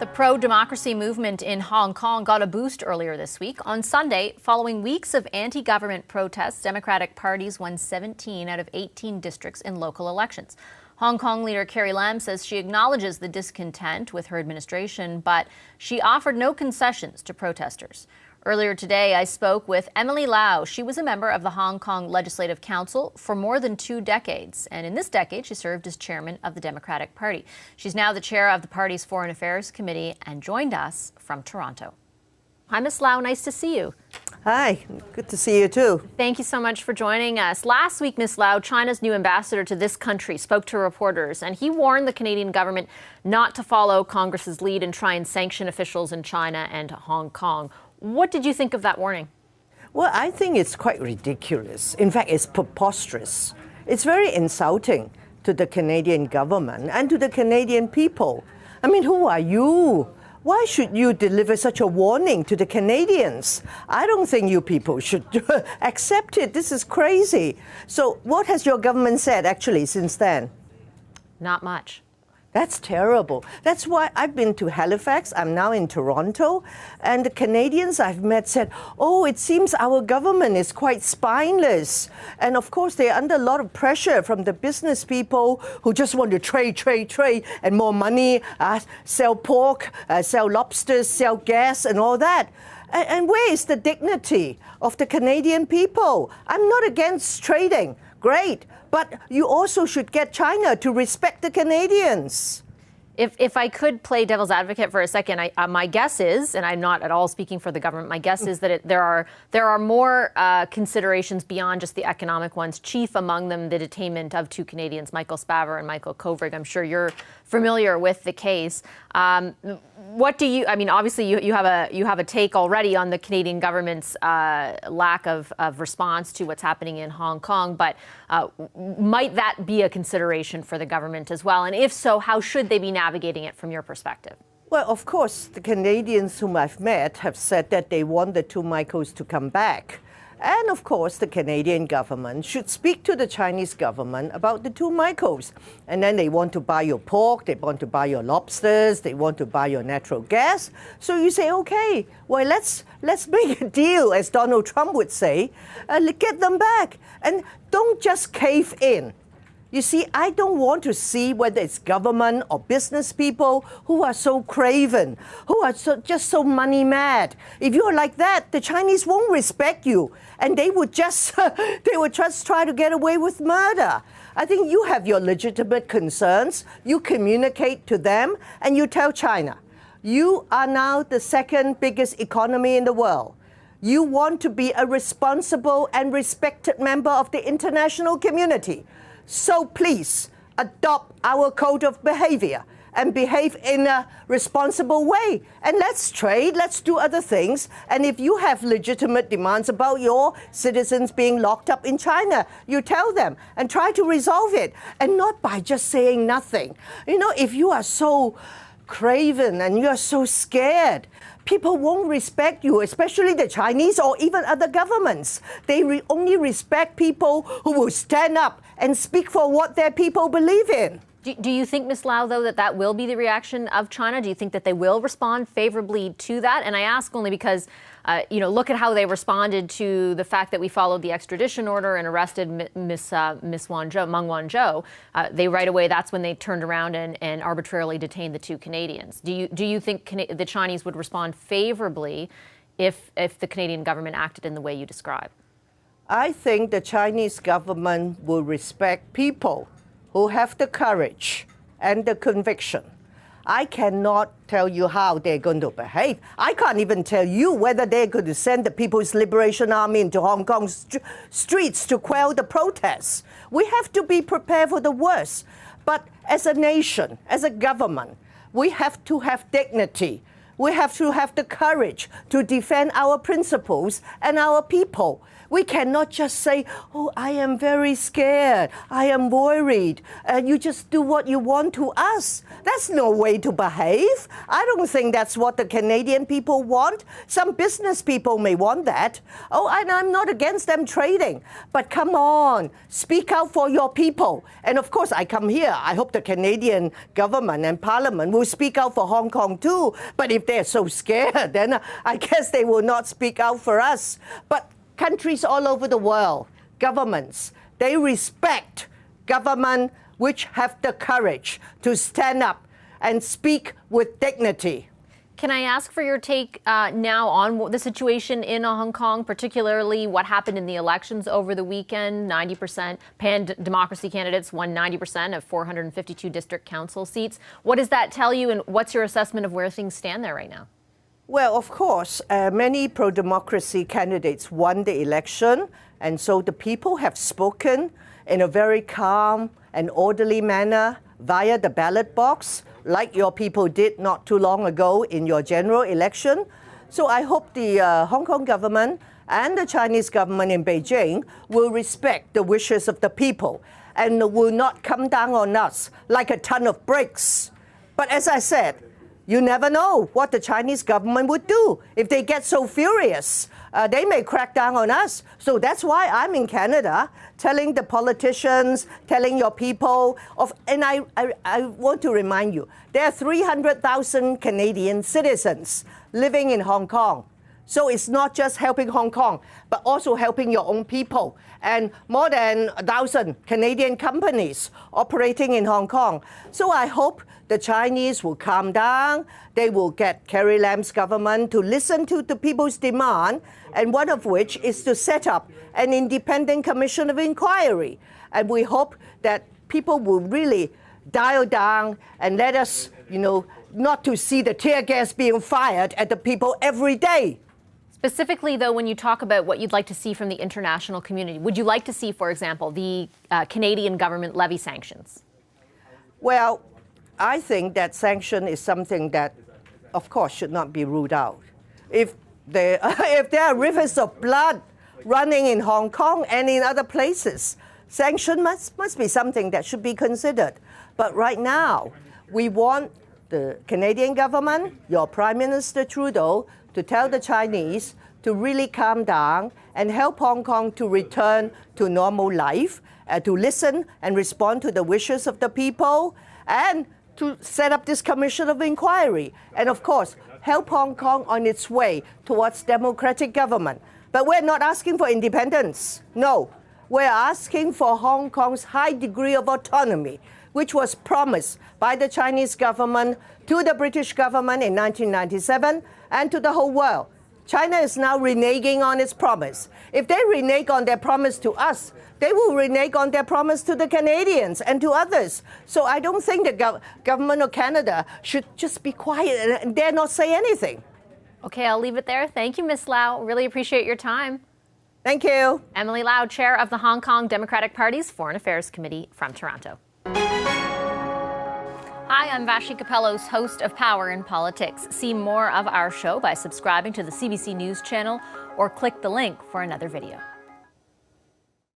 The pro-democracy movement in Hong Kong got a boost earlier this week. On Sunday, following weeks of anti-government protests, Democratic parties won 17 out of 18 districts in local elections. Hong Kong leader Carrie Lam says she acknowledges the discontent with her administration, but she offered no concessions to protesters. Earlier today, I spoke with Emily Lau. She was a member of the Hong Kong Legislative Council for more than 2 decades. And in this decade, she served as chairman of the Democratic Party. She's now the chair of the party's Foreign Affairs Committee and joined us from Toronto. Hi, Ms. Lau. Nice to see you. Hi. Good to see you, too. Thank you so much for joining us. Last week, Ms. Lau, China's new ambassador to this country, spoke to reporters, and he warned the Canadian government not to follow Congress's lead and try and sanction officials in China and Hong Kong. What did you think of that warning? Well, I think it's quite ridiculous. In fact, it's preposterous. It's very insulting to the Canadian government and to the Canadian people. I mean, who are you? Why should you deliver such a warning to the Canadians? I don't think you people should accept it. This is crazy. So what has your government said, actually, since then? Not much. That's terrible. That's why I've been to Halifax. I'm now in Toronto. And the Canadians I've met said, oh, it seems our government is quite spineless. And of course, they're under a lot of pressure from the business people who just want to trade, and more money, sell pork, sell lobsters, sell gas, and all that. And where is the dignity of the Canadian people? I'm not against trading. Great. But you also should get China to respect the Canadians. If I could play devil's advocate for a second, my guess is, and I'm not at all speaking for the government, my guess is that there are more considerations beyond just the economic ones, chief among them the detainment of 2 Canadians, Michael Spavor and Michael Kovrig. I'm sure you're familiar with the case. What do you, I mean, obviously you have a take already on the Canadian government's lack of response to what's happening in Hong Kong, but might that be a consideration for the government as well? And if so, how should they be navigating it from your perspective? Well, of course, the Canadians whom I've met have said that they want the 2 Michaels to come back. And of course, the Canadian government should speak to the Chinese government about the 2 Michaels. And then they want to buy your pork, they want to buy your lobsters, they want to buy your natural gas. So you say, okay, well, let's make a deal, as Donald Trump would say, get them back. And don't just cave in. You see, I don't want to see whether it's government or business people who are so craven, who are just so money mad. If you're like that, the Chinese won't respect you, and they would just try to get away with murder. I think you have your legitimate concerns. You communicate to them, and you tell China, you are now the 2nd biggest economy in the world. You want to be a responsible and respected member of the international community. So please adopt our code of behavior and behave in a responsible way. And let's trade, let's do other things. And if you have legitimate demands about your citizens being locked up in China, you tell them and try to resolve it. And not by just saying nothing. You know, if you are so craven and you are so scared, people won't respect you, especially the Chinese or even other governments. They only respect people who will stand up and speak for what their people believe in. Do you think, Ms. Lau, though, that will be the reaction of China? Do you think that they will respond favorably to that? And I ask only because, look at how they responded to the fact that we followed the extradition order and arrested Meng Wanzhou. They right away, that's when they turned around and arbitrarily detained the 2 Canadians. Do you think the Chinese would respond favorably if the Canadian government acted in the way you describe? I think the Chinese government will respect people who have the courage and the conviction. I cannot tell you how they're going to behave. I can't even tell you whether they're going to send the People's Liberation Army into Hong Kong's streets to quell the protests. We have to be prepared for the worst. But as a nation, as a government, we have to have dignity. We have to have the courage to defend our principles and our people. We cannot just say, oh, I am very scared, I am worried, and you just do what you want to us. That's no way to behave. I don't think that's what the Canadian people want. Some business people may want that. Oh, and I'm not against them trading, but come on, speak out for your people. And of course, I come here. I hope the Canadian government and parliament will speak out for Hong Kong too. But if they're so scared, then I guess they will not speak out for us. But countries all over the world, governments, they respect government which have the courage to stand up and speak with dignity. Can I ask for your take now on the situation in Hong Kong, particularly what happened in the elections over the weekend? 90% pan-democracy candidates won 90% of 452 district council seats. What does that tell you, and what's your assessment of where things stand there right now? Well, of course, many pro-democracy candidates won the election, and so the people have spoken in a very calm and orderly manner via the ballot box, like your people did not too long ago in your general election. So I hope the Hong Kong government and the Chinese government in Beijing will respect the wishes of the people and will not come down on us like a ton of bricks. But as I said, you never know what the Chinese government would do. If they get so furious, they may crack down on us. So that's why I'm in Canada, telling the politicians, telling your people, and I want to remind you, there are 300,000 Canadian citizens living in Hong Kong. So it's not just helping Hong Kong, but also helping your own people. And more than 1,000 Canadian companies operating in Hong Kong. So I hope the Chinese will calm down. They will get Carrie Lam's government to listen to the people's demand, and one of which is to set up an independent commission of inquiry. And we hope that people will really dial down and let us, not to see the tear gas being fired at the people every day. Specifically, though, when you talk about what you'd like to see from the international community, would you like to see, for example, the Canadian government levy sanctions? Well, I think that sanction is something that, of course, should not be ruled out. If there are rivers of blood running in Hong Kong and in other places, sanction must be something that should be considered. But right now, we want the Canadian government, your Prime Minister Trudeau, to tell the Chinese to really calm down and help Hong Kong to return to normal life, to listen and respond to the wishes of the people, and to set up this commission of inquiry. And of course, help Hong Kong on its way towards democratic government. But we're not asking for independence. No, we're asking for Hong Kong's high degree of autonomy, which was promised by the Chinese government to the British government in 1997 and to the whole world. China is now reneging on its promise. If they renege on their promise to us, they will renege on their promise to the Canadians and to others. So I don't think the government of Canada should just be quiet and dare not say anything. Okay, I'll leave it there. Thank you, Ms. Lau. Really appreciate your time. Thank you. Emily Lau, Chair of the Hong Kong Democratic Party's Foreign Affairs Committee from Toronto. Hi, I'm Vashi Capellos, host of Power in Politics. See more of our show by subscribing to the CBC News channel or click the link for another video.